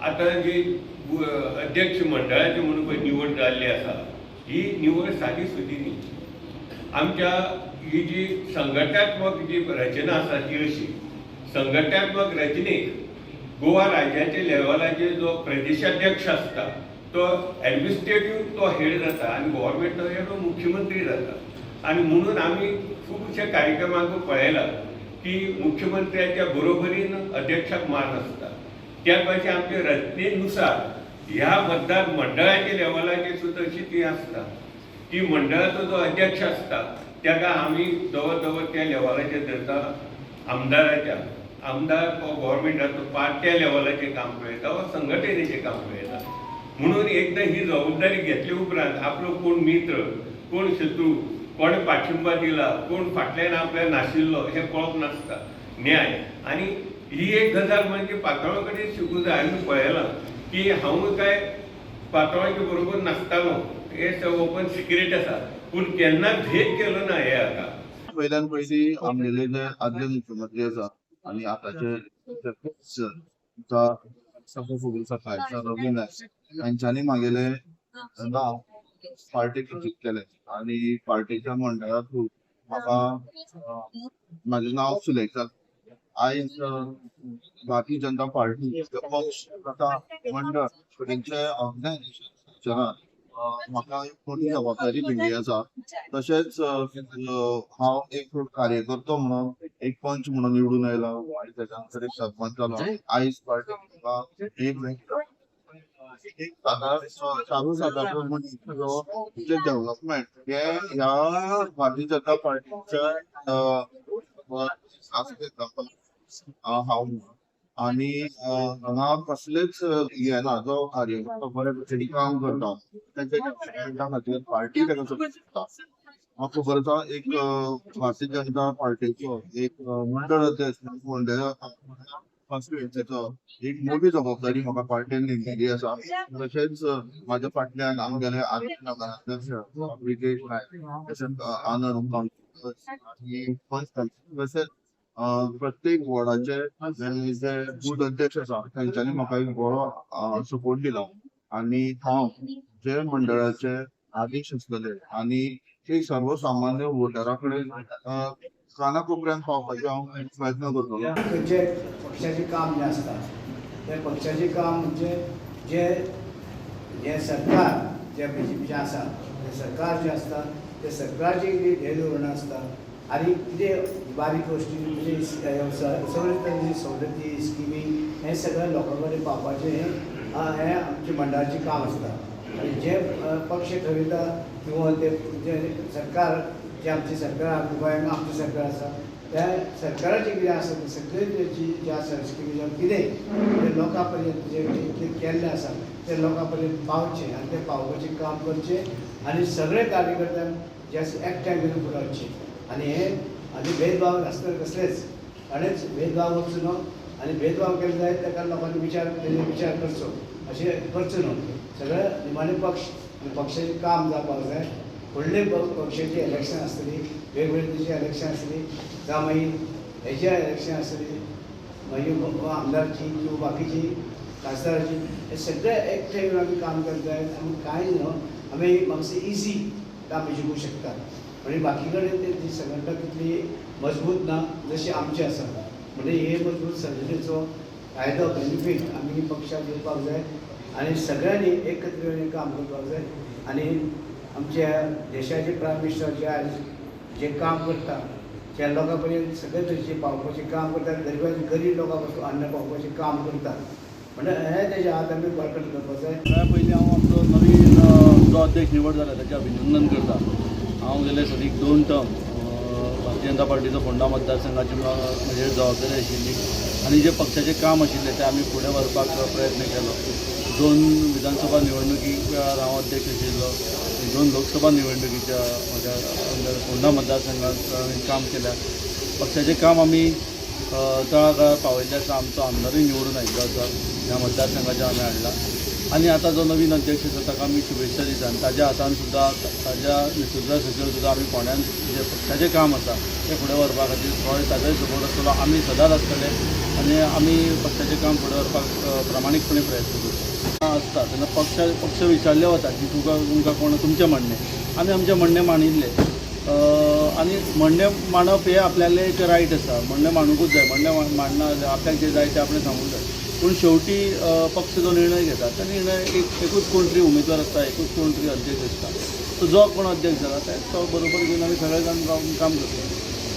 आता जी अध्यक्ष मंडळाची म्हणून पळय निवड जाल्ली आसा ही निवड सादी सुदी न्ही. आमच्या ही जी संघटनात्मक जी रचना आसा ती अशी संघटनात्मक रचनेक गोवा राज्याच्या लेवलाचेर जो प्रदेशाध्यक्ष आसता तो एडमिनिस्ट्रेटिव्ह तो हेड जाता आनी गव्हर्मेंट तो मुख्यमंत्री जाता. आणि म्हणून आम्ही खूपशा कार्यक्रमांक पळयला की मुख्यमंत्र्याच्या बरोबरीन अध्यक्षाक मान असता. त्या भाशेन आमच्या रचनेनुसार ह्या मतदार मंडळाच्या लेवलाचेर सुद्दां अशी ती आसता की मंडळाचो जो अध्यक्ष असता त्याका आम्ही जवळ त्या लेवलाचेर धरता. आमदाराच्या आमदार गव्हर्मेंटाचो पार्ट्या लेवलाचेर काम पळयता वा संघटनेचें काम पळयता. म्हणून एकदां ही जबाबदारी घेतले उपरांत आपलो कोण मित्र कोण शत्रू कोण पाठिंबा दिला कोण फाटल्यान आपल्याला नाशिल्लो हे कळप नासता न्याय. आणि ही एक गजाल म्हणजे पातोळा कडेन शिकूं जाय. आमी पळयलां की हांव काय पातोळाच्या बरोबर नासतालो हे ओपन सिक्रेट आसा पूण केन्ना भेद केलो ना हे हाका. पहिल्यान पयली आमगेले जे आदले मुख्यमंत्री आसा आनी आताचे सकाळ रवी नायक हांच्यांनी म्हागेले नांव पार्टीक सूचीत केले आणि पार्टीच्या मंडळा थ्रू म्हाका म्हाजें नांव सिलेक्ट जालें. आयज भारतीय जनता पार्टी पक्ष तथा मंडळ कडेनचे ऑर्गनायझेशन म्हाका एक मोठी जबाबदारी दिल्ली आसा. तशेंच हांव एक कार्यकर्तो म्हणून एक पंच म्हणून निवडून आयला आनी तेच्या नंतर एक सरपंच जालो. आयज पार्टी एक सर्वसाधारण मनीस डेव्हलपमेंट हे ह्या भारतीय जनता पार्टीच्या हांव आनी हांगा कसलेच हे ना जो कार्यकर्तो बरे भशेन काम करता तेच्या खातीर पार्टी ताका सपोर्ट करता. म्हाका खबर आसा एक भारतीय जनता पार्टीचो एक मंडळ अध्यक्ष मंडळ कॉन्स्टिट्युएन्सीचो एक मोठी जबाबदारी म्हाका पार्टीन दिल्ली आसा. तशेंच म्हाज्या फाटल्यान आमगेले आदले नगराध्यक्ष ब्रिजेश नायक तशेंच आनंद आनी पंच तशेंच प्रत्येक वॉर्डाचे जे बूथ अध्यक्ष आसा तांच्यांनी म्हाका एक बरो सपोर्ट दिला आनी हांव जे मंडळाचे अध्यक्ष आसतले आनी ते सर्वसामान्य वोटरा कडेन कानाकोपऱ्यान पावपाचे हांव प्रयत्न करतलो. खंयचे पक्षाचें काम जें आसता तें पक्षाचें काम म्हणजे जे सरकार जे BJP आसा तें सरकार जें आसता तें सरकारची कितें ध्येय धोरणां आसता आनी कितें बारीक गोश्टी म्हणजे सगळे तरेची सवलती स्किमी हें सगळें लोकां कडेन पावपाचें हें आमचें मंडळाचें काम आसता. आनी जे पक्ष ठरयता किंवा जे सरकार जे आमचे सरकार गोंयांत आमचें सरकार आसा त्या सरकाराचें कितें आसा तें सगळे तरेची जे आसा स्किमी जावं कितें तें लोकां पर्यंत जे केल्लें आसा तें लोकां पर्यंत पावचें आनी तें पावोवपाचें काम करचें आनी सगळे कार्यकर्त्यांक जे आसा एकठांय करून फुडें वचचें. आनी हें आनी भेदभाव नासतना कसलेच कोणेच भेदभाव वचचो न्हू आनी भेदभाव केलो जायत ताका लोकांनी विचार करचो अशें करचो न्हू. सगळे निमाणे पक्ष आनी पक्षाचें काम जावपाक जाय. व्हडले पक्षाची इलेक्शन आसतली वेगवेगळे तरेची इलेक्शन आसतली जावं मागीर हेचे इलेक्शन आसतली मागीर आमदारची किंवा बाकीची खासदाराची हे सगळे एकठांय येवन आमी काम करता जाय. आमी कांय न्हू आमी मातशें इजी काम जिखूंक शकता. म्हणजे बाकी कडेन ती संघटना तितली मजबूत ना जशी आमची आसा. म्हणजे हे मजबूत संघटनेचो फायदो बेनिफीट आमी पक्षाक घेवपाक जाय आनी सगळ्यांनी एकत्र येवन काम करपाक जाय. आनी आमच्या देशाचे प्रायम मिनिस्टर जे आज जे काम करता त्या लोकां पर्यंत सगळे तरेचें पावपाचें काम करतात. गरीब लोकां पासून अन्न पावपाचें काम करतात. म्हणजे हे तेजे हात आमी बळकट करपाक जाय. सगळ्या पयलीं हांव आमचो नवीन जो अध्यक्ष निवड जाला ताचें अभिनंदन करता. हांव गेले सदीक 2 टर्म भारतीय जनता पार्टीचो फोंडा मतदारसंघाची म्हजेर जबाबदारी आशिल्ली आनी जे पक्षाचें काम आशिल्लें तें आमी फुडें व्हरपाक प्रयत्न केलो. 2 विधानसभा निवडणुकीक हांव अध्यक्ष आशिल्लो. 2 लोकसभा निवडणुकीच्या म्हज्या फोंडा मतदारसंघात हांवें काम केल्या. पक्षाचें काम आमी तळागाळार पावयल्लें आसा. आमचो आमदारूय निवडून आयिल्लो आसा ह्या मतदारसंघाचेर आमी हाडला आणि आता जो नवीन अध्यक्ष आसा ताका आमी शुभेच्छा दिता आनी ताज्या हातान सुद्दां ताज्या नेतृत्वा सकयल सुद्दां आमी फोंड्यान जे पक्षाचें काम आसा तें फुडें व्हरपा खातीर थोडे ताजोय सपोर्ट आसतलो आमी सदांच आसतले आनी आमी पक्षाचें काम फुडें व्हरपाक प्रामाणीकपणे प्रयत्न करता आसता तेन्ना पक्ष विचारले वता की तुमकां कोण तुमचें म्हणणें आमी आमचें म्हणणें मानिल्लें आनी म्हणणें मांडप हें आपल्यालें एक रायट आसा म्हणणें मांडूंकूच जाय म्हणणें मांडना आपल्याक जें जाय तें आपणें सांगूंक जाय पूण शेवटी पक्ष जो निर्णय घेता तो निर्णय एकूच कोण तरी उमेदवार आसता एकूच कोण तरी अध्यक्ष आसता सो जो कोण अध्यक्ष जाला तो बरोबर घेवन आमी सगळे जाण काम करता